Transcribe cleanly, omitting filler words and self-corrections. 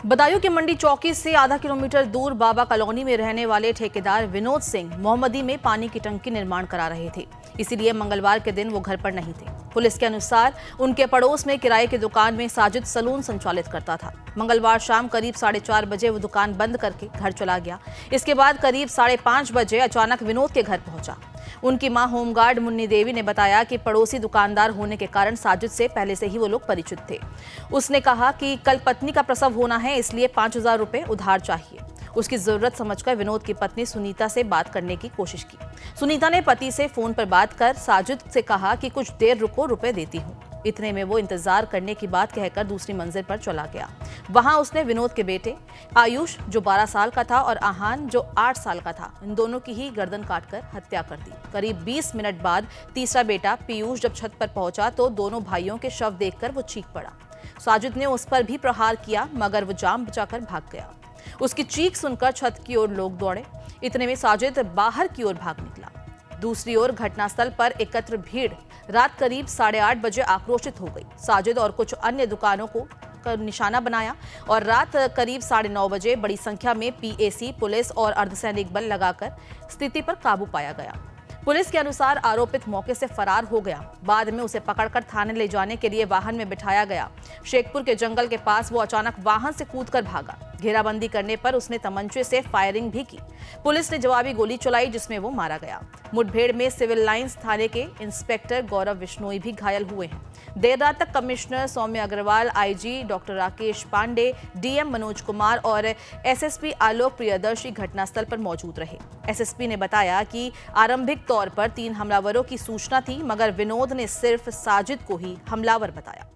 बदायूं के मंडी चौकी से आधा किलोमीटर दूर बाबा कॉलोनी में रहने वाले ठेकेदार विनोद सिंह मोहम्मदी में पानी की टंकी निर्माण करा रहे थे, इसीलिए मंगलवार के दिन वो घर पर नहीं थे। पुलिस के अनुसार उनके पड़ोस में किराए की दुकान में साजिद सलून संचालित करता था। मंगलवार शाम करीब 4:30 बजे वो दुकान बंद करके घर चला गया। इसके बाद करीब 5:30 बजे अचानक विनोद के घर पहुंचा। उनकी मां होमगार्ड मुन्नी देवी ने बताया कि पड़ोसी दुकानदार होने के कारण साजिद से पहले से ही वो लोग परिचित थे। उसने कहा कि कल पत्नी का प्रसव होना है, इसलिए 5,000 रुपए उधार चाहिए। उसकी जरूरत समझकर विनोद की पत्नी सुनीता से बात करने की कोशिश की। सुनीता ने पति से फोन पर बात कर साजिद से कहा कि कुछ देर रुको, रुपए देती हूँ। इतने में वो इंतजार करने की बात कहकर दूसरी मंजिल पर चला गया। वहां उसने विनोद के बेटे आयुष जो 12 साल का था और आहान जो 8 साल का था, इन दोनों की ही गर्दन काटकर हत्या कर दी। करीब 20 मिनट बाद तीसरा बेटा पीयूष जब छत पर पहुंचा तो दोनों भाइयों के शव देखकर वो चीख पड़ा। साजिद ने उस पर भी प्रहार किया, मगर वो जान बचाकर भाग गया। उसकी चीख सुनकर छत की ओर लोग दौड़े। इतने में साजिद बाहर की ओर भाग निकला। दूसरी ओर घटनास्थल पर एकत्र भीड़ रात करीब 8:30 बजे आक्रोशित हो गई। साजिद और कुछ अन्य दुकानों को निशाना बनाया और रात करीब 9:30 बजे बड़ी संख्या में पीएसी, पुलिस और अर्धसैनिक बल लगाकर स्थिति पर काबू पाया गया। पुलिस के अनुसार आरोपित मौके से फरार हो गया। बाद में उसे पकड़कर थाने ले जाने के लिए वाहन में बिठाया गया। शेखपुर के जंगल के पास वो अचानक वाहन से कूदकर भागा। घेराबंदी करने पर उसने तमंचे से फायरिंग भी की। पुलिस ने जवाबी गोली चलाई, जिसमें वो मारा गया। मुठभेड़ में सिविल लाइंस थाने के इंस्पेक्टर गौरव बिश्नोई भी घायल हुए हैं। देर रात तक commissioner Saumya Agarwal, IG doctor Rakesh Pande, DM Manoj Kumar और एसएसपी आलोक प्रियदर्शी घटनास्थल पर मौजूद रहे। एसएसपी ने बताया कि आरंभिक तौर पर 3 हमलावरों की सूचना थी, मगर विनोद ने सिर्फ साजिद को ही हमलावर बताया।